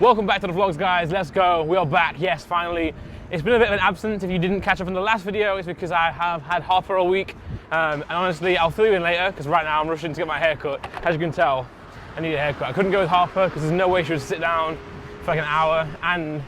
Welcome back to the vlogs, guys. Let's go. We are back. Yes, finally. It's been a bit of an absence. If you didn't catch up on the last video, it's because I have had Harper all week. And honestly, I'll fill you in later because right now I'm rushing to get my hair cut. As you can tell, I need a haircut. I couldn't go with Harper because there's no way she would sit down for like an hour, and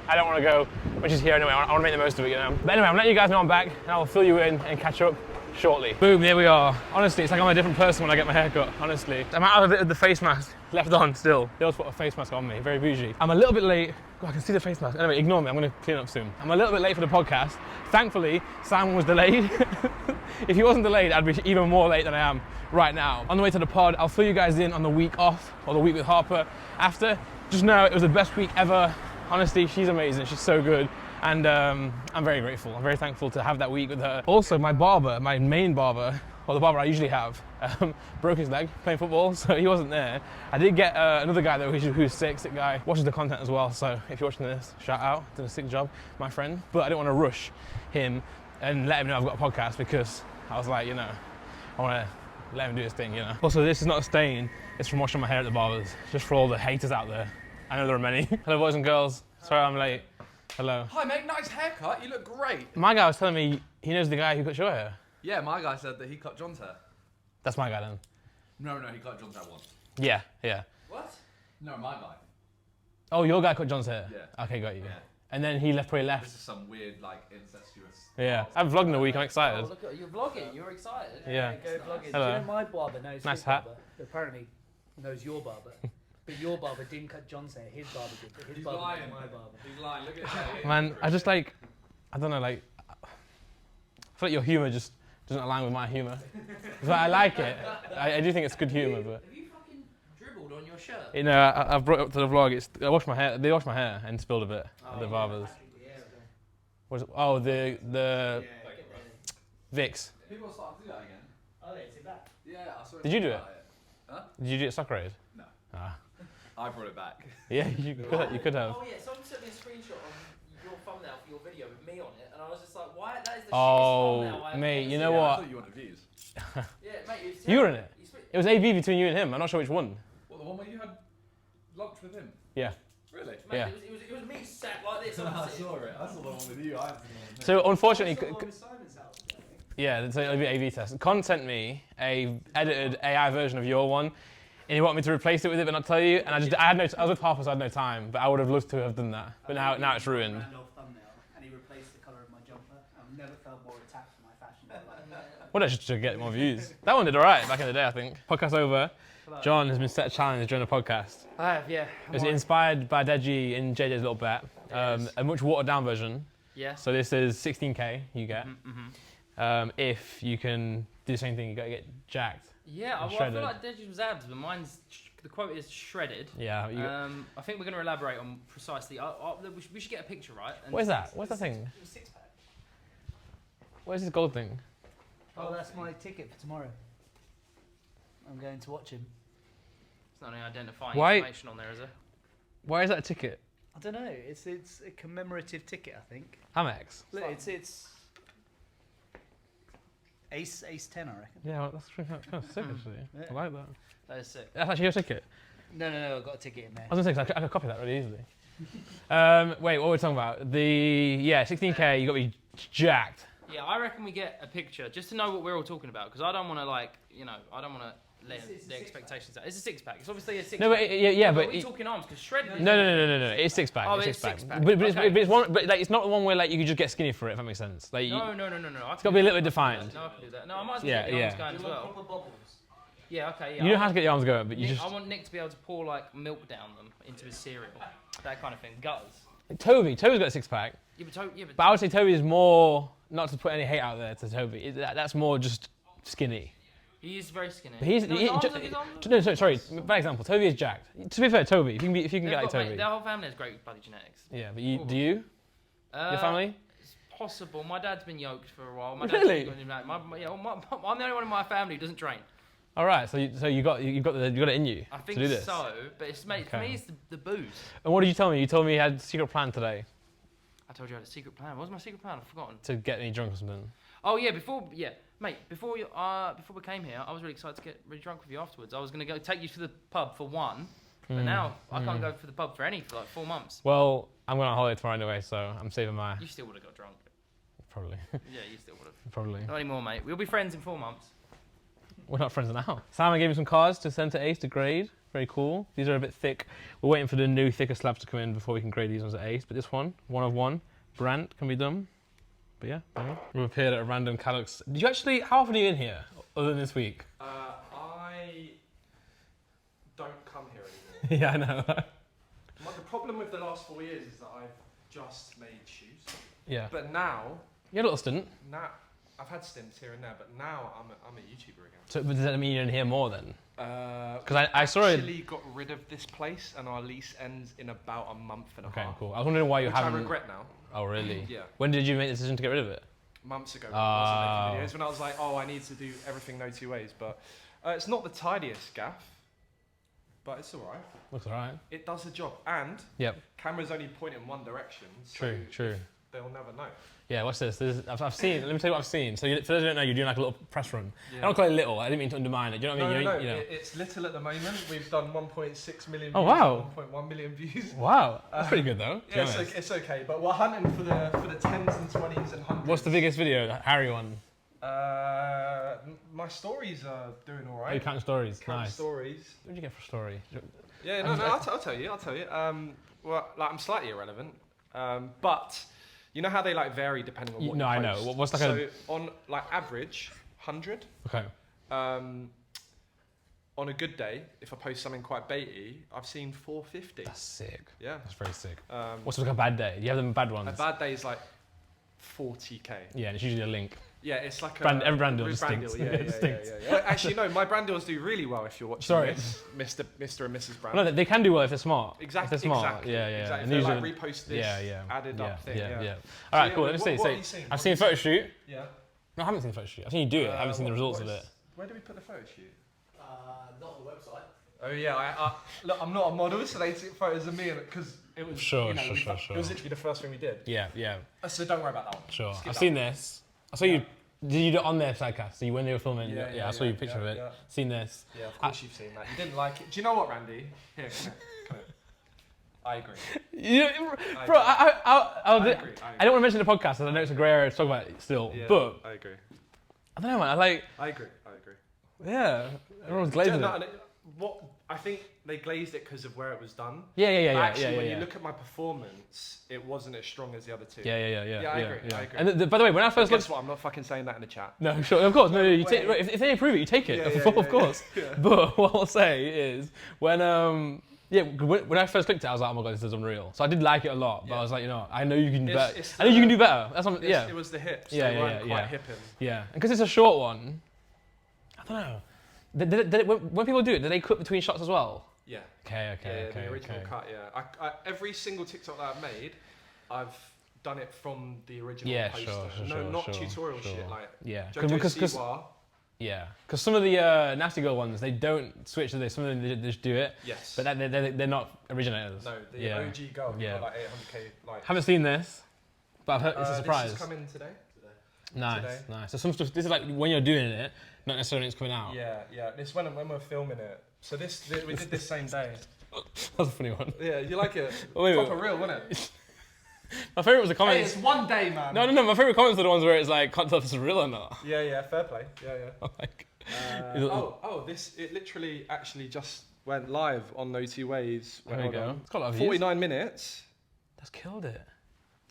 I don't want to go when she's here anyway. I want to make the most of it, you know. But anyway, I'm letting you guys know I'm back, and I'll fill you in and catch up shortly. Boom, there we are. Honestly, it's like I'm a different person when I get my hair cut, honestly. I'm out of it with the face mask left on still. They always put a face mask on me, very bougie. I'm a little bit late. God, I can see the face mask. Anyway, ignore me, I'm gonna clean up soon. I'm a little bit late for the podcast. Thankfully, Simon was delayed. If he wasn't delayed, I'd be even more late than I am right now. On the way to the pod, I'll fill you guys in on the week off, or the week with Harper after. Just know it was the best week ever. Honestly, she's amazing, she's so good. And I'm very grateful. I'm very thankful to have that week with her. Also, my barber, my main barber, or the barber I usually have, broke his leg playing football, so he wasn't there. I did get another guy though who's sick guy, watches the content as well, so if you're watching this, shout out, did a sick job, my friend. But I didn't want to rush him and let him know I've got a podcast because I was like, you know, I want to let him do his thing, you know. Also, this is not a stain, it's from washing my hair at the barber's, just for all the haters out there. I know there are many. Hello boys and girls, sorry I'm late. Hello. Hi mate, nice haircut, you look great. My guy was telling me he knows the guy who cut your hair. Yeah, my guy said that he cut John's hair. That's my guy then. No, he cut John's hair once. Yeah. What? No, my guy. Oh, your guy cut John's hair? Yeah. Okay, got you. Yeah. And then he probably left. This is some weird, like, incestuous... Yeah. I'm vlogging in a week, I'm excited. Oh, look at, you're vlogging, you're excited. Yeah. Go vlogging. Hello. Do you know my barber knows Nice his hat. barber? Apparently knows your barber. But your barber didn't cut John's hair, his barber did. But his He's barber lying. was my barber. He's lying, look at his hair. Man, I just like, I don't know, like, I feel like your humour just doesn't align with my humour. But I like it. I do think it's good humour, but... Have you fucking dribbled on your shirt? You know, I've brought it up to the vlog. I washed my hair, they washed my hair and spilled a bit at the barbers. What is it? Oh, the Vicks. People are starting to do that again. Oh, they did that? Yeah, I saw it. Did you do it? Huh? Did you do it Soccer Aid? No. Ah. I brought it back. Yeah, you could have. Oh yeah, someone sent me a screenshot of your thumbnail for your video with me on it, and I was just like, why? That is the shittest thumbnail I've mate, ever you seen. know Yeah, I what? thought you wanted views. Yeah, mate, it was You were in terrible. it. It was AB between you and him. I'm not sure which one. What, the one where you had lunch with him? Yeah. Really? Mate, Yeah. it was me sat like this. I opposite. saw it. I saw the one with you. I haven't seen the one So unfortunately, Simon's house, I think. yeah, so it'll be an AV test. Con sent me a edited AI version of your one, and he wanted me to replace it with it but not tell you. And I was with Harper, so I had no time. But I would have loved to have done that. But now it's ruined. Randolph thumbnail, and he replaced the colour of my jumper. I've never felt more attacked for my fashion in my life. Well, that's just to get more views. That one did alright back in the day, I think. Podcast over. John has been set a challenge during the podcast. I have, yeah. It was inspired by Deji in JJ's little bet. A much watered down version. Yeah. So this is 16k you get. If you can do the same thing, you got to get jacked. Yeah, well, I shredded. feel like Deji's was abs, but mine's, the quote is shredded. Yeah. I think we're going to elaborate on precisely. We should get a picture, right? And What is that? What's that thing? Six pack. What is this gold thing? Oh, that's my ticket for tomorrow. I'm going to watch him. It's not any identifying Why- information on there, is there? Why is that a ticket? I don't know. It's a commemorative ticket, I think. Amex. Look, it's Ace 10, I reckon. Yeah, well, that's kind of sick actually. Yeah. I like that. That is sick. That's actually your ticket. No, I've got a ticket in there. I was gonna say, 'cause I could copy that really easily. Wait, what were we talking about? 16k, you got to be jacked. Yeah, I reckon we get a picture just to know what we're all talking about, because I don't want to, like, you know, I don't want to let It's a the expectations out. It's a six pack. It's obviously a six No, pack. but yeah, but Are we talking arms? Because shredded. no. It's six pack. Oh, it's it's six six pack. pack. But it's, Okay. but it's one. But like, it's not the one where like you can just get skinny for it. If that makes sense. Like, No. it's got to be a little bit defined. No, I can do that. No, I might as well Yeah, get the yeah. arms going as well. Proper bubbles. Yeah, okay, yeah. You don't have to get your arms going, but you Nick, just. I want Nick to be able to pour, like, milk down them into his cereal. That kind of thing. Gutters. Toby's got a six pack. Yeah, but But I would say Toby is more, not to put any hate out there to Toby, that's more just skinny. he is very skinny. But he's, No, his arms are- his arms are- no, sorry, bad example, Toby is jacked. To be fair, Toby, if you can They've get like got, mate, Toby. their whole family has great bloody genetics. Yeah, but do you? Your family? It's possible. My dad's been yoked for a while. Really? I'm the only one in my family who doesn't train. All right, so you got it in you I to think do this. so, but it's for Okay. me it's the booze. And what did you tell me? You told me you had a secret plan today I told you I had a secret plan. What was my secret plan? I've forgotten. to get me drunk or something. Oh yeah, before we came here, I was really excited to get really drunk with you afterwards. I was gonna go take you to the pub for one, But now I can't go for the pub for like 4 months. Well, I'm going on holiday tomorrow anyway, so I'm saving my... You still would have got drunk. Probably. Yeah, you still would have. Probably. Not anymore, mate. We'll be friends in 4 months. We're not friends now. Simon gave me some cards to send to Ace to grade. Very cool. These are a bit thick. We're waiting for the new thicker slabs to come in before we can grade these ones at Ace. But this one of one, Brant, can be done. But yeah, we've appeared at a random Calyx. Did you actually, how often are you in here, other than this week? I don't come here anymore. Yeah, I know. The problem with the last 4 years is that I've just made shoes. Yeah. But now, You had a little stint. I've had stints here and there, but now I'm a YouTuber again. So does that mean you're in here more then? Because I saw it. actually got rid of this place, and our lease ends in about a month and a Okay, half. cool. I was wondering why you Which haven't... I regret now. Oh, really? Yeah. When did you make the decision to get rid of it? Months ago when I wasn't making videos, when I was like, oh, I need to do everything no two ways. But it's not the tidiest gaff, but it's all right. Looks alright. It does the job, and Yep. camera's only point in one direction. So True. They'll never know. Yeah, watch this. I've seen, let me tell you what I've seen. So for those who don't know, you're doing like a little press run. Yeah. I don't call it little, I didn't mean to undermine it. Do you know what I mean? No, You know. It's little at the moment. We've done 1.6 million views. Oh, wow. 1.1 million views. Wow, that's pretty good though. Yeah, it's okay, but we're hunting for the 10s and 20s and 100s. What's the biggest video? The Harry one? My stories are doing all Oh, right. you counting stories? Count Nice. stories. What did you get for a story? Yeah, no, I'll tell you. Well, like I'm slightly irrelevant, but you know how they like vary depending on what. No, you I know. post? What's like so on like average 100. Okay. On a good day, if I post something quite baity, I've seen 450. That's sick. Yeah. That's very sick. What's like a bad day? You have them bad ones? A bad day is like 40k. Yeah, and it's usually a link. Yeah, it's like every brand deal every just brand stinks. deal, It stinks. yeah. Well, actually, no, my brand deals do really well if you're watching Sorry. this, Mr. and Mrs. Brand. No, they can do well if they're smart. Exactly. If they're smart. Exactly. Yeah. Exactly. And If they usually, like repost this added up thing. Yeah. All right, So, cool. yeah, Let me see. what have you seen? I've seen a photo shoot. Yeah. No, I haven't seen a photo shoot. I've seen you do it. I haven't seen the results of it. Where do we put the photo shoot? Not on the website. Oh yeah, look, I'm not a model, so they took photos of me because it was Sure. It was literally the first thing we did. Yeah. So don't worry about that one. Sure. Skip I've that seen one. this. I saw you. Did you do it on their sidecast? So you when they were filming? Yeah, I saw you picture of it. yeah. Seen this. Yeah, of course you've seen that. You didn't like it. Do you know what, Randy? Here, come here. I agree. You know, bro, I agree. I don't want to mention the podcast, because I know it's a grey area to talk about it still. Yeah, But I agree. I don't know, man. I agree. yeah. Everyone's glazing it. What I think they glazed it because of where it was done. Yeah. But actually, when you look at my performance, it wasn't as strong as the other two. Yeah. I agree. And by the way, when I first Guess looked, what? I'm not fucking saying that in the chat. no, sure, of course, no, you take. If they approve it, you take it, of course. Yeah. But what I'll say is when when I first clicked it, I was like, oh my god, this is unreal. So I did like it a lot, but I was like, I know you can do better. I know you can do better. That's what, yeah. It was the hips. Yeah, they weren't quite hip and. Yeah, and because it's a short one, I don't know. When people do it, do they cut between shots as well? Yeah. Okay. The original cut, yeah. I, every single TikTok that I've made, I've done it from the original poster. Not tutorial shit like Jojo Siwa. Yeah, because some of the Nasty Girl ones, they don't switch to this. Some of them they just do it. Yes. But they're not originators. No, the OG girl, got like 800k likes. Haven't seen this, but I've heard it's a surprise. This is coming today. Nice. So some stuff. This is like when you're doing it, not necessarily when it's coming out. Yeah. This when we're filming it. So we did this same day. That's a funny one. Yeah, you like it? Wait. Proper real, wasn't it? My favourite was the Hey, comments. it's one day, man. No. My favourite comments are the ones where it's like, can't tell if it's real or not. Yeah, fair play. Yeah. Like, it literally actually just went live on No Two Ways. there you go. It's got a lot of views. 49 minutes. That's killed it.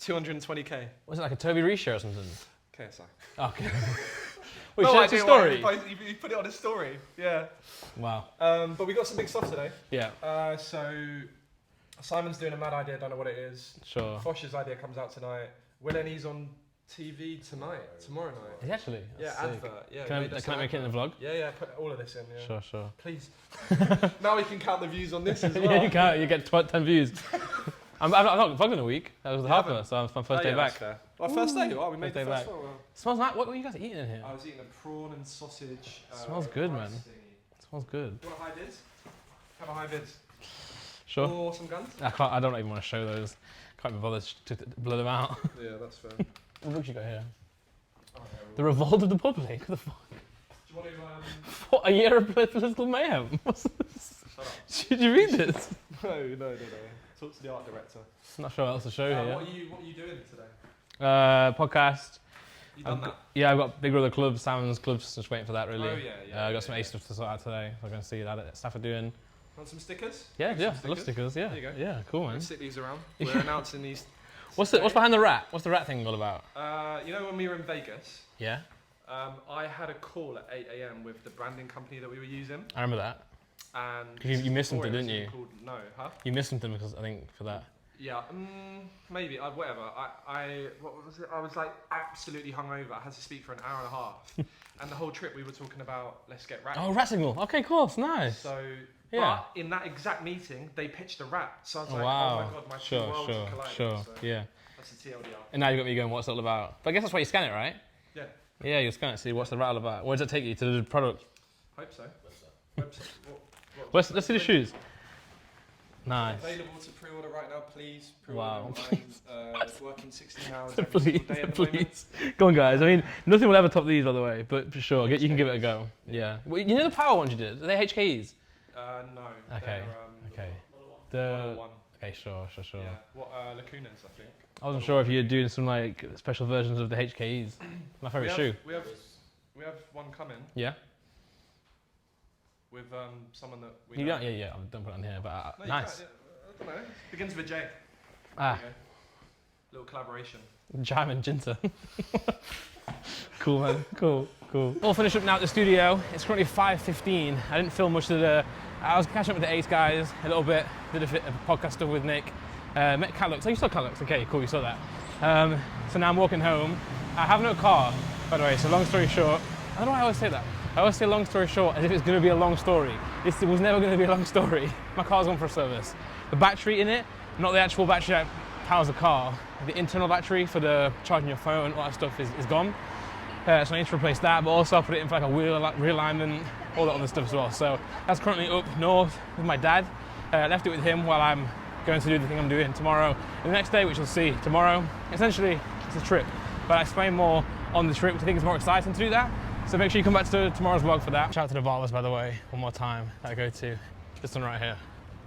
220k. Was it like a Toby Reese show or something? KSI. Okay. Wait, No share it to idea story. why he put it on his story. Yeah. Wow. But we got some big stuff today. Yeah. So Simon's doing a mad idea. Don't know what it is. Sure. Fosh's idea comes out tonight. Will and he's on TV tomorrow night. Is he actually? Yeah, That's sick. advert. Yeah. Can I make it in the vlog? Yeah. Put all of this in. Yeah. Sure. Please. Now we can count the views on this as well. Yeah, you can. You get 10 views. I'm not vlogged in a week. That was the Harper, so I'm first day back. Fair. Well, first day. Oh, we made the day first back. one. Well. Smells nice. What were you guys eating in here? I was eating a prawn and sausage. Smells good, man. thingy. It smells good. You want a high vis? Have a high vis. Sure. Or some guns? I don't even want to show those. Can't be bothered to blur them out. Yeah, that's fair. What books you got here? Oh, The Revolt of the Public. What the fuck? Do you want to? What, a year of political mayhem? What's this? Shut up. Did you read this? No. Talk to the art director. Not sure what else to show here. What are you doing today? Podcast. You done that? Yeah, I've got Big Brother Club, Salmon's Clubs, just waiting for that really. Oh yeah. I got some Ace stuff to sort out today. So I'm going to see that stuff are doing. Want some stickers? Yeah, I love stickers, yeah. There you go. Yeah, cool man. Let's stick these around. We're announcing these. What's behind the rat? What's the rat thing all about? You know when we were in Vegas? Yeah. I had a call at 8 AM with the branding company that we were using. I remember that. And you missed something, didn't you? No, huh? You missed something because I think for that. Yeah, maybe. Whatever. What was it? I was like absolutely hungover. I had to speak for an hour and a half, and the whole trip we were talking about let's get rat. Oh, rat signal. Okay, cool. Nice. So, yeah. But in that exact meeting, they pitched a rat. So I was like, wow. oh my god, my two worlds are colliding. Sure. So Yeah. that's a TLDR. And now you got me going. What's it all about? But I guess that's why you scan it, right? Yeah. Yeah, you scan it. See what's the rat all about. Where does it take you to the product? Hope so. Website. Let's see the shoes. Nice. Available to pre-order right now, please. Wow. Online, working 16 hours every Please, single day at the moment. please. Go on, guys. I mean, nothing will ever top these, by the way. But for sure, you can give it a go. Yeah. Well, you know the power ones you did? Are they HKEs? No. Okay. They're, Okay. Model 1. Okay, sure. Yeah. What lacunas, I think. I wasn't sure if you're doing some like special versions of the HKEs. My favourite shoe. We have one coming. Yeah. With someone that we know. Yeah. Don't put it on here, but No, nice. I don't know. Begins with a J. Ah. Little collaboration. Jam and Jinta. Cool, man. Cool. All finished up now at the studio. It's currently 5:15. I didn't film much of the. I was catching up with the Ace guys a little bit. Did a podcast stuff with Nick. Met Callux. Oh, you saw Callux? Okay, cool. You saw that. So now I'm walking home. I have no car, by the way. So long story short, I don't know why I always say that. I always say long story short as if it's going to be a long story. This was never going to be a long story. My car's gone for a service. The battery in it, not the actual battery that powers the car, the internal battery for the charging your phone, all that stuff is gone. So I need to replace that, but also I put it in for like a wheel realignment, all that other stuff as well. So that's currently up north with my dad. Left it with him while I'm going to do the thing I'm doing tomorrow. And the next day, which you'll see tomorrow, essentially it's a trip. But I explain more on the trip, which I think is more exciting to do that. So make sure you come back to tomorrow's vlog for that. Shout out to the barbers, by the way, one more time that I go to. This one right here,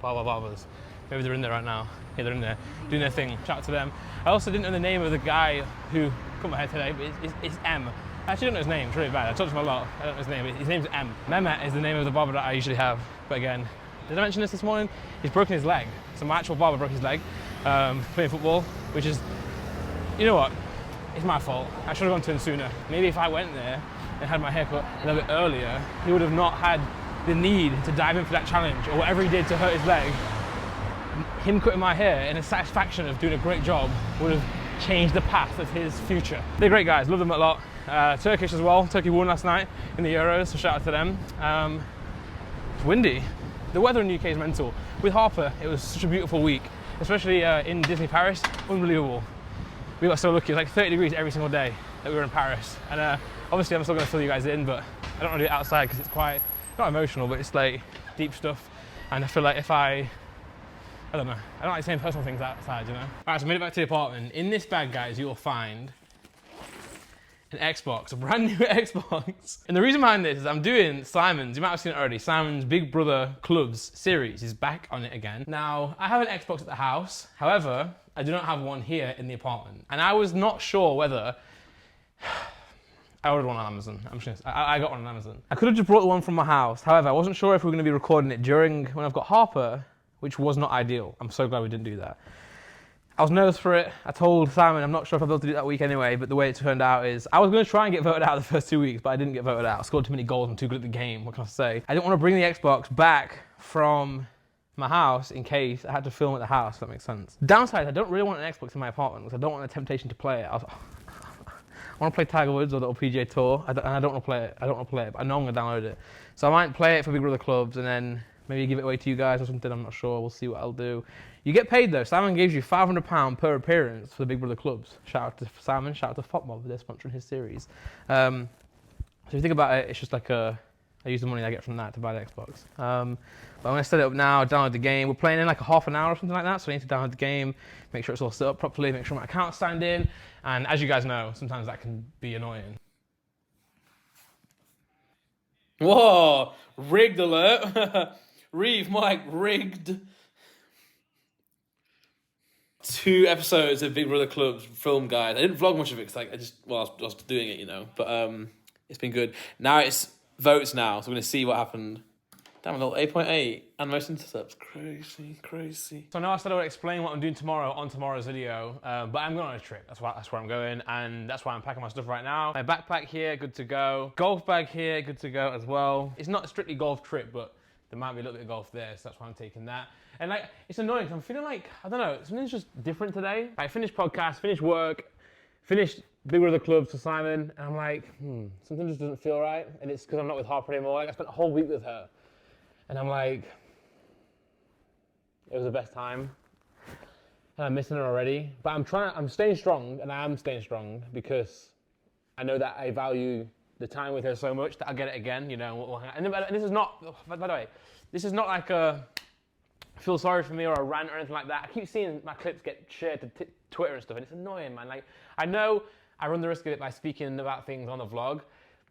Barbers. Maybe they're in there right now. Yeah, they're in there doing their thing. Shout out to them. I also didn't know the name of the guy who cut my hair today, but it's M. I actually don't know his name, it's really bad. I talked to him a lot, I don't know his name, but his name's M. Mehmet is the name of the barber that I usually have. But again, did I mention this morning? He's broken his leg. So my actual barber broke his leg playing football, which is, you know what? It's my fault. I should have gone to him sooner. Maybe if I went there and had my haircut a little bit earlier, he would have not had the need to dive in for that challenge or whatever he did to hurt his leg. Him cutting my hair and the satisfaction of doing a great job would have changed the path of his future. They're great guys, love them a lot. Turkish as well. Turkey won last night in the Euros, so shout out to them. It's windy. The weather in the UK is mental. With Harper, it was such a beautiful week, especially in Disney Paris. Unbelievable. We got so lucky. It was like 30 degrees every single day that we were in Paris. And obviously I'm still going to fill you guys in, but I don't want to do it outside because it's quite, not emotional, but it's like deep stuff. And I feel like if I don't know, I don't like saying personal things outside, you know? All right, so I made it back to the apartment. In this bag, guys, you'll find an Xbox, a brand new Xbox. And the reason behind this is I'm doing Simon's, you might have seen it already, Simon's Big Brother Clubs series. He's back on it again. Now, I have an Xbox at the house. However, I do not have one here in the apartment. And I was not sure whether, I ordered one on Amazon. I got one on Amazon. I could have just brought the one from my house. However, I wasn't sure if we were gonna be recording it during when I've got Harper, which was not ideal. I'm so glad we didn't do that. I was nervous for it. I told Simon I'm not sure if I'll be able to do it that week anyway, but the way it turned out is I was going to try and get voted out the first 2 weeks, but I didn't get voted out. I scored too many goals, I'm too good at the game, what can I say? I didn't want to bring the Xbox back from my house in case I had to film at the house, if that makes sense. Downside, I don't really want an Xbox in my apartment because I don't want the temptation to play it. I want to play Tiger Woods or the PGA Tour, and I don't want to play it. But I know I'm going to download it. So I might play it for Big Brother Clubs and then maybe give it away to you guys or something, I'm not sure. We'll see what I'll do. You get paid though. Simon gives you £500 per appearance for the Big Brother Clubs. Shout out to Simon, shout out to FOPMob, they're sponsoring his series. So if you think about it, it's just like I use the money I get from that to buy the Xbox. But I'm going to set it up now, download the game. We're playing in like a half an hour or something like that, so I need to download the game, make sure it's all set up properly, make sure my account's signed in. And as you guys know, sometimes that can be annoying. Whoa, rigged alert. Reeve Mike rigged 2 episodes of Big Brother Club film, guys. I didn't vlog much of it because I was doing it, you know. But it's been good. Now it's votes now, so we're gonna see what happened. Damn, a little 8.8 and most intercepts. Crazy. So now I said I would explain what I'm doing tomorrow on tomorrow's video, but I'm going on a trip. That's where I'm going, and that's why I'm packing my stuff right now. My backpack here, good to go. Golf bag here, good to go as well. It's not a strictly golf trip, but there might be a little bit of golf there, so that's why I'm taking that. And like, it's annoying, I'm feeling like, I don't know, something's just different today. I finished podcast, finished work, finished Big Brother Club to Simon, and I'm like, something just doesn't feel right, and it's because I'm not with Harper anymore. Like, I spent a whole week with her, and I'm like, it was the best time, and I'm missing her already. But I'm staying strong, and I am staying strong because I know that I value the time with her so much that I'll get it again, you know. And this is not, by the way, this is not like a feel sorry for me or a rant or anything like that. I keep seeing my clips get shared to Twitter and stuff, and it's annoying, man. Like, I know I run the risk of it by speaking about things on the vlog,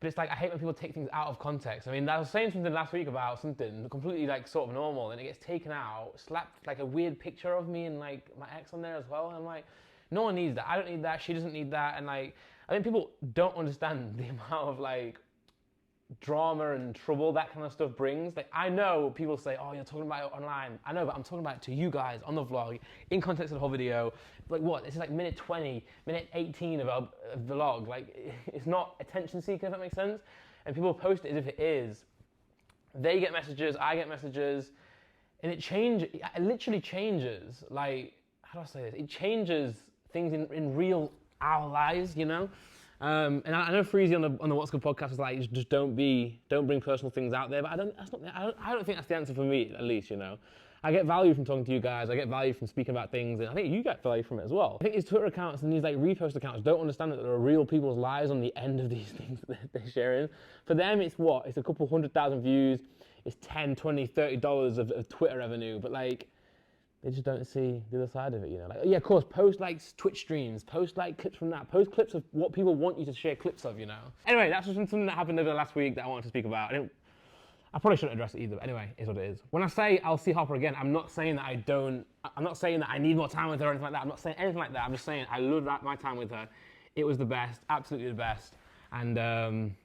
but it's like, I hate when people take things out of context. I mean, I was saying something last week about something completely like sort of normal, and it gets taken out, slapped like a weird picture of me and like my ex on there as well, and I'm like, no one needs that. I don't need that, she doesn't need that, and like, I think people don't understand the amount of like drama and trouble that kind of stuff brings. Like, I know people say, oh, you're talking about it online. I know, but I'm talking about it to you guys on the vlog, in context of the whole video. Like, what? This is like minute 20, minute 18 of a vlog. Like, it's not attention seeking, if that makes sense. And people post it as if it is. They get messages, I get messages, and it literally changes. Like, how do I say this? It changes things in real, our lives, you know? And I know Freezy on the What's Good podcast was like, just don't bring personal things out there. But I don't think that's the answer for me, at least, you know. I get value from talking to you guys. I get value from speaking about things, and I think you get value from it as well. I think these Twitter accounts and these like repost accounts don't understand that there are real people's lives on the end of these things that they're sharing. For them, it's what? It's a couple 100,000 views. It's $10, $20, $30 of Twitter revenue. But like, they just don't see the other side of it, you know. Like, yeah, of course, post like Twitch streams, post like clips from that, post clips of what people want you to share clips of, you know. Anyway, that's just something that happened over the last week that I wanted to speak about. I probably shouldn't address it either, but anyway, it's what it is. When I say I'll see Harper again, I'm not saying that I'm not saying that I need more time with her or anything like that. I'm not saying anything like that. I'm just saying I love my time with her. It was the best, absolutely the best. And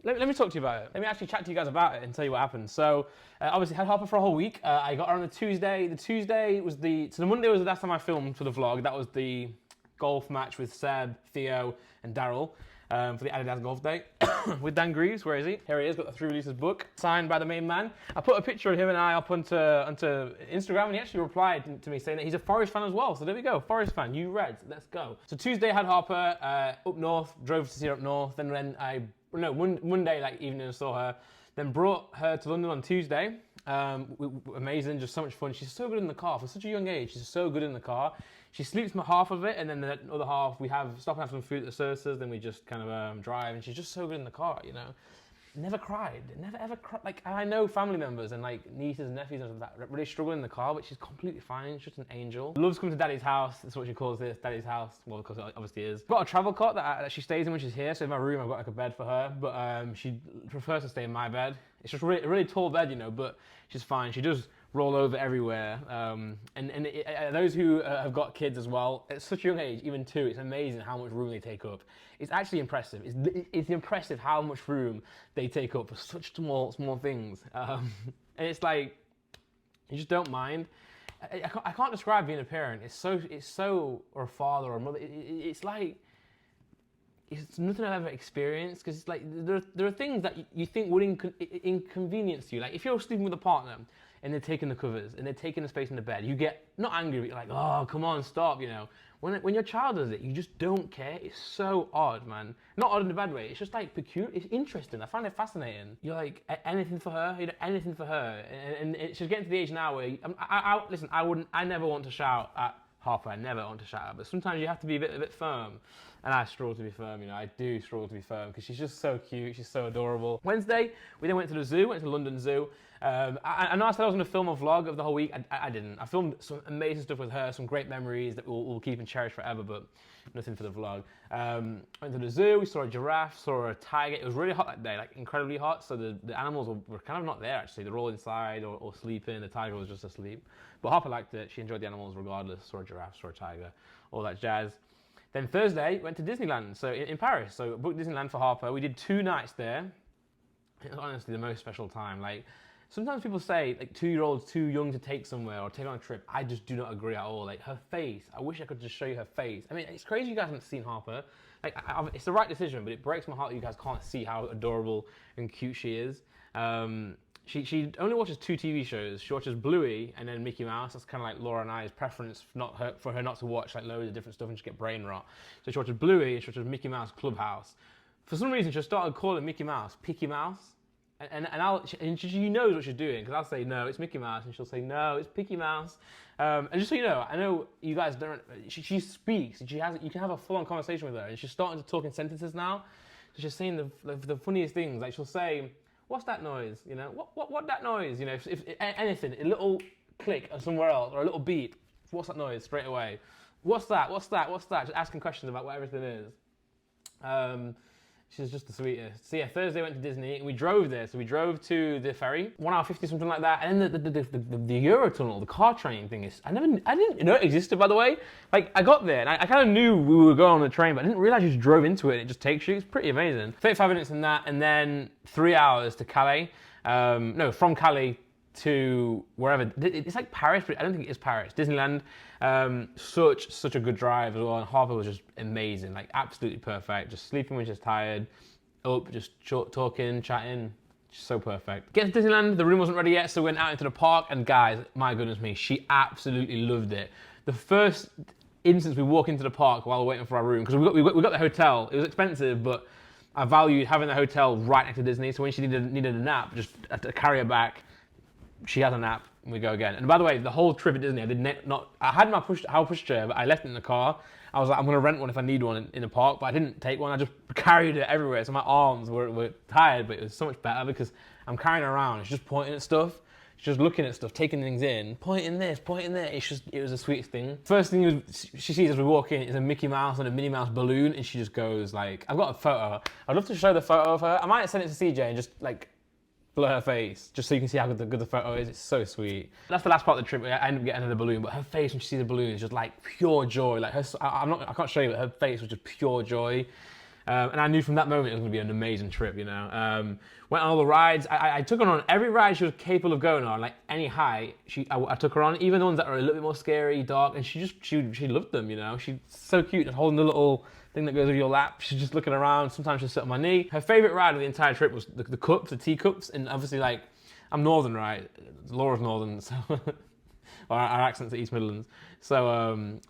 let me talk to you about it. Let me actually chat to you guys about it and tell you what happened. So obviously had Harper for a whole week. I got her on the Tuesday. The Monday was the last time I filmed for the vlog. That was the golf match with Seb, Theo, and Daryl for the Adidas Golf Day with Dan Greaves. Where is he? Here he is, got the 3 Releases book signed by the main man. I put a picture of him and I up onto Instagram, and he actually replied to me saying that he's a Forest fan as well. So there we go, Forest fan, you Reds, let's go. So Tuesday had Harper up north, drove to see her up north, and then Monday like evening I saw her, then brought her to London on Tuesday. Amazing, just so much fun. She's so good in the car for such a young age. She's so good in the car. She sleeps half of it, and then the other half we stop and have some food at the services, then we just kind of drive, and she's just so good in the car, you know. Never cried, never ever cried. Like, I know family members and like nieces and nephews and that really struggle in the car, but she's completely fine. She's just an angel. Loves coming to Daddy's house. That's what she calls this, Daddy's house. Well, because it obviously is. Got a travel cot that she stays in when she's here. So in my room, I've got like a bed for her, but she prefers to stay in my bed. It's just a really tall bed, you know, but she's fine. She does roll over everywhere. Those who have got kids as well, at such a young age, even 2, it's amazing how much room they take up. It's actually impressive. It's impressive how much room they take up for such small things. And it's like, you just don't mind. I can't describe being a parent. It's so, or a father or a mother. It's like, it's nothing I've ever experienced, because it's like, there are things that you think would inconvenience you. Like, if you're sleeping with a partner and they're taking the covers and they're taking the space in the bed, you get not angry, but you're like, oh, come on, stop, you know. When your child does it, you just don't care. It's so odd, man. Not odd in a bad way. It's just like peculiar. It's interesting. I find it fascinating. You're like, anything for her, you know, anything for her. And she's getting to the age now where, listen, I never want to shout at Harper. I never want to shout at her. But sometimes you have to be a bit firm. And I struggle to be firm, you know. I do struggle to be firm because she's just so cute. She's so adorable. Wednesday, we then went to the zoo, went to London Zoo. I know I said I was going to film a vlog of the whole week. I didn't. I filmed some amazing stuff with her, some great memories that we'll keep and cherish forever, but nothing for the vlog. Went to the zoo, we saw a giraffe, saw a tiger. It was really hot that day, like incredibly hot, so the animals were kind of not there actually. They're all inside or sleeping. The tiger was just asleep. But Harper liked it. She enjoyed the animals regardless. Saw a giraffe, saw a tiger, all that jazz. Then Thursday, went to Disneyland, so in Paris. So booked Disneyland for Harper. We did 2 nights there. It was honestly the most special time. Like, sometimes people say, like, 2-year-olds too young to take somewhere or take on a trip. I just do not agree at all. Like, her face, I wish I could just show you her face. I mean, it's crazy you guys haven't seen Harper. Like, it's the right decision, but it breaks my heart that you guys can't see how adorable and cute she is. She only watches 2 TV shows. She watches Bluey and then Mickey Mouse. That's kind of like Laura and I's preference for her not to watch like loads of different stuff and just get brain rot. So she watches Bluey and she watches Mickey Mouse Clubhouse. For some reason, she started calling Mickey Mouse Picky Mouse. And she knows what she's doing, because I'll say, no, it's Mickey Mouse, and she'll say, no, it's Picky Mouse. And just so you know, I know you guys don't, she speaks, you can have a full-on conversation with her, and she's starting to talk in sentences now. So she's saying the funniest things, like she'll say, what's that noise, you know, what that noise, you know, if anything, a little click or somewhere else, or a little beat, what's that noise, straight away. What's that, just asking questions about what everything is. She's just the sweetest. So yeah, Thursday went to Disney and we drove there. So we drove to the ferry, 1 hour 50, something like that. And then the Eurotunnel, the car train thing is, I didn't know it existed, by the way. Like, I got there and I kind of knew we were going on the train, but I didn't realize you just drove into it and it just takes you. It's pretty amazing. 35 minutes in that, and then 3 hours to Calais. No, from Calais to wherever. It's like Paris, but I don't think it is Paris. Disneyland. Such a good drive as well, and Harper was just amazing, like absolutely perfect. Just sleeping when she's tired, up, just talking, chatting, just so perfect. Get to Disneyland, the room wasn't ready yet, so we went out into the park, and guys, my goodness me, she absolutely loved it. The first instance we walk into the park while we're waiting for our room, because we got the hotel, it was expensive, but I valued having the hotel right next to Disney, so when she needed a nap, just had to carry her back, she has a nap, and we go again. And by the way, the whole trip at Disney, I had my push chair, but I left it in the car. I was like, I'm gonna rent one if I need one in the park, but I didn't take one. I just carried it everywhere. So my arms were tired, but it was so much better because I'm carrying it around. She's just pointing at stuff. She's just looking at stuff, taking things in, pointing this, pointing there. It was the sweetest thing. First thing she sees as we walk in is a Mickey Mouse and a Minnie Mouse balloon, and she just goes like, I've got a photo. I'd love to show the photo of her. I might send it to CJ and just like, blur her face, just so you can see how good the photo is. It's so sweet. That's the last part of the trip. I ended up getting her the balloon, but her face when she sees the balloon is just like pure joy. Like I can't show you, but her face was just pure joy. And I knew from that moment it was going to be an amazing trip, you know. Went on all the rides. I took her on every ride she was capable of going on, like any height. I took her on, even the ones that are a little bit more scary, dark, and she loved them, you know. She's so cute, just holding the little thing that goes over your lap. She's just looking around. Sometimes she'll sit on my knee. Her favorite ride of the entire trip was the cups, the teacups, and obviously, like, I'm northern, right? Laura's northern, so our accents are East Midlands. So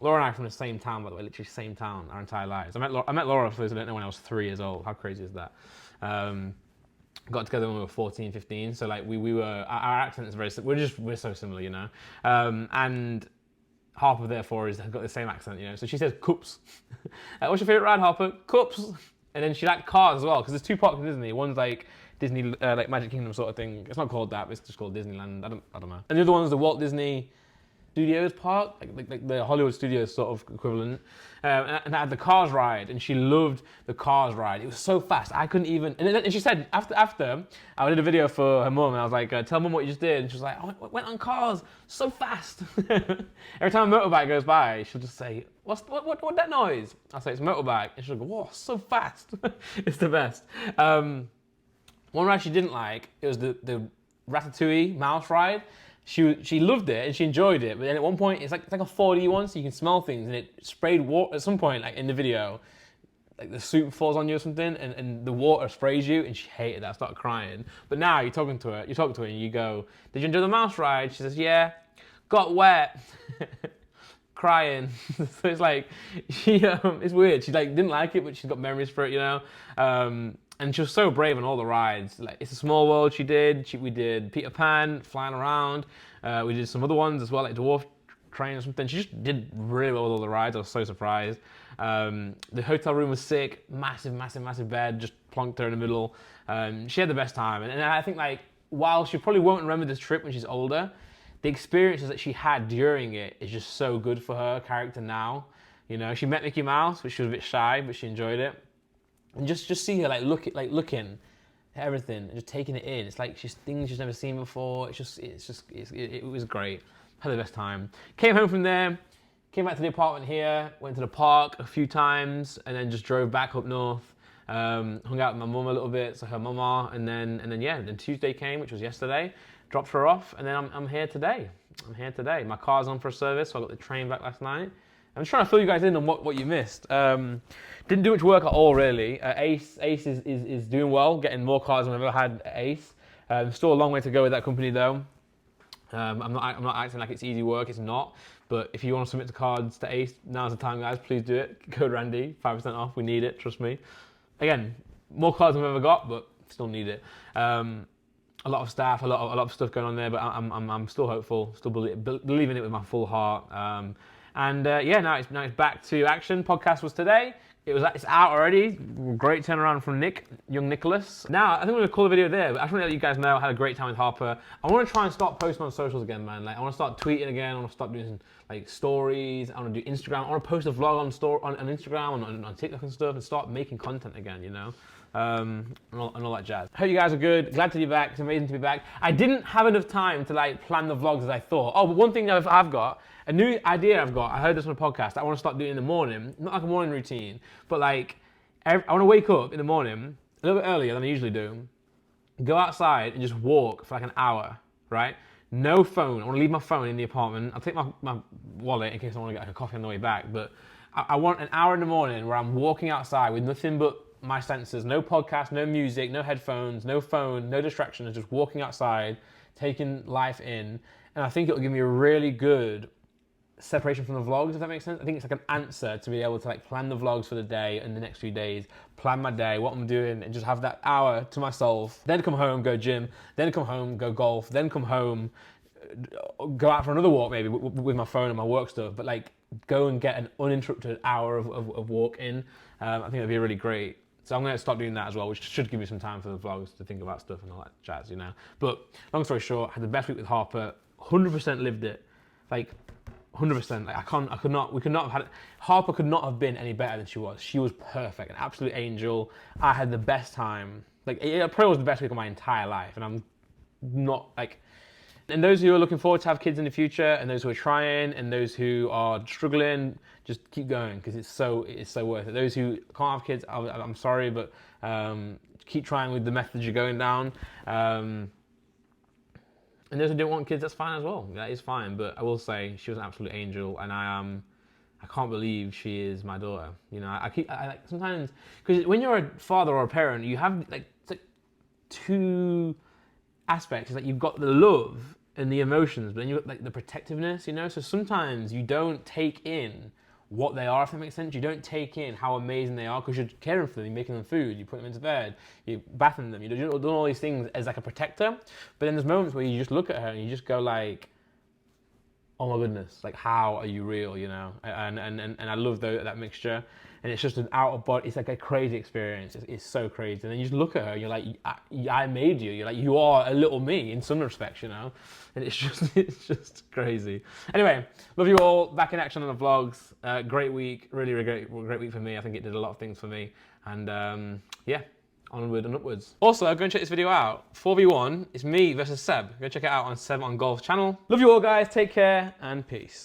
Laura and I are from the same town, by the way, literally same town our entire lives. I met Laura, for those who don't know, when I was 3 years old. How crazy is that? Got together when we were 14, 15. So like we were, our accent is very, we're so similar, you know. And Harper, therefore, has got the same accent, you know. So she says cups. What's your favorite ride, Harper? Cups. And then she liked cars as well, because there's 2 parks in Disney. One's like Disney, like Magic Kingdom sort of thing. It's not called that, it's just called Disneyland. I don't know. And the other one is the Walt Disney Studios park, like the Hollywood Studios sort of equivalent. And I had the Cars ride, and she loved the Cars ride. It was so fast, I couldn't even. And she said after I did a video for her mum, and I was like, "Tell mum what you just did." And she was like, "Oh, I went on Cars so fast." Every time a motorbike goes by, she'll just say, "What that noise?" I'll say, "It's a motorbike," and she'll go, "Whoa, so fast!" It's the best. One ride she didn't like, it was the Ratatouille mouse ride. She loved it and she enjoyed it, but then at one point it's like a 4D one, so you can smell things, and it sprayed water at some point, like in the video, like the soup falls on you or something, and the water sprays you, and she hated that. I started crying. But now you're talking to her and you go, "Did you enjoy the mouse ride?" She says, "Yeah." "Got wet." Crying. So it's like it's weird. She like didn't like it, but she's got memories for it, you know. And she was so brave on all the rides. Like It's a Small World we did Peter Pan, flying around. We did some other ones as well, like Dwarf Train or something. She just did really well with all the rides. I was so surprised. The hotel room was sick. Massive bed, just plonked her in the middle. She had the best time. And I think like while she probably won't remember this trip when she's older, the experiences that she had during it is just so good for her character now. You know, she met Mickey Mouse, which she was a bit shy, but she enjoyed it. And just see her looking at everything and just taking it in. It's like she's things she's never seen before. It was great. Had the best time. Came home from there, came back to the apartment here, went to the park a few times, and then just drove back up north. Hung out with my mum a little bit, so her mama, and then Tuesday came, which was yesterday. Dropped her off, and then I'm here today. My car's on for a service, so I got the train back last night. I'm just trying to fill you guys in on what you missed. Didn't do much work at all, really. Ace is doing well, getting more cars than I've ever had at Ace. Still a long way to go with that company, though. I'm not acting like it's easy work. It's not. But if you want to submit the cards to Ace, now's the time, guys. Please do it. Code Randy, 5% off. We need it. Trust me. Again, more cards than I've ever got, but still need it. A lot of staff, a lot of stuff going on there, but I'm still hopeful, still believing it with my full heart. Now it's back to action. Podcast was today. It's out already. Great turnaround from young Nicholas. Now I think we're gonna call the video there. But I just want to let you guys know I had a great time with Harper. I want to try and start posting on socials again, man. Like I want to start tweeting again. I want to start doing like stories. I want to do Instagram. I want to post a vlog on Instagram and on TikTok and stuff, and start making content again. You know. And all that jazz. Hope you guys are good. Glad to be back. It's amazing to be back. I didn't have enough time to like plan the vlogs as I thought. Oh, but one thing I've got, a new idea I've got, I heard this on a podcast, I want to start doing in the morning, not like a morning routine, but like, I want to wake up in the morning, a little bit earlier than I usually do, go outside and just walk for like an hour, right? No phone. I want to leave my phone in the apartment. I'll take my wallet in case I want to get like a coffee on the way back, but I want an hour in the morning where I'm walking outside with nothing but my senses, no podcast, no music, no headphones, no phone, no distractions, just walking outside, taking life in. And I think it'll give me a really good separation from the vlogs, if that makes sense. I think it's like an answer to be able to like plan the vlogs for the day and the next few days, plan my day, what I'm doing, and just have that hour to myself. Then come home, go gym, then come home, go golf, then come home, go out for another walk maybe with my phone and my work stuff, but like go and get an uninterrupted hour of walk in. I think that'd be really great. So I'm going to start doing that as well, which should give me some time for the vlogs to think about stuff and all that jazz, you know. But long story short, I had the best week with Harper, 100% lived it, like 100%. Like we could not have had it. Harper could not have been any better than she was. She was perfect, an absolute angel. I had the best time. Like it probably was the best week of my entire life, and I'm not like. And those who are looking forward to have kids in the future, and those who are trying, and those who are struggling, just keep going because it's so worth it. Those who can't have kids, I'm sorry, but keep trying with the methods you're going down. And those who don't want kids, that's fine as well. That is fine. But I will say she was an absolute angel, and I can't believe she is my daughter. You know, I like sometimes because when you're a father or a parent, you have like two aspects. It's like you've got the love and the emotions, but then you've got like the protectiveness, you know? So sometimes you don't take in what they are, if that makes sense. You don't take in how amazing they are because you're caring for them, you're making them food, you put them into bed, you're bathing them, you're doing all these things as like a protector. But then there's moments where you just look at her and you just go like, oh my goodness, like how are you real, you know? And I love that mixture. And it's just an out of body, it's like a crazy experience. It's so crazy. And then you just look at her and you're like, I made you. You're like, you are a little me in some respects, you know? And it's just crazy. Anyway, love you all. Back in action on the vlogs. Great week, really great week for me. I think it did a lot of things for me. And yeah, onward and upwards. Also, go and check this video out. 4v1, it's me versus Seb. Go check it out on Seb on Golf channel. Love you all, guys. Take care and peace.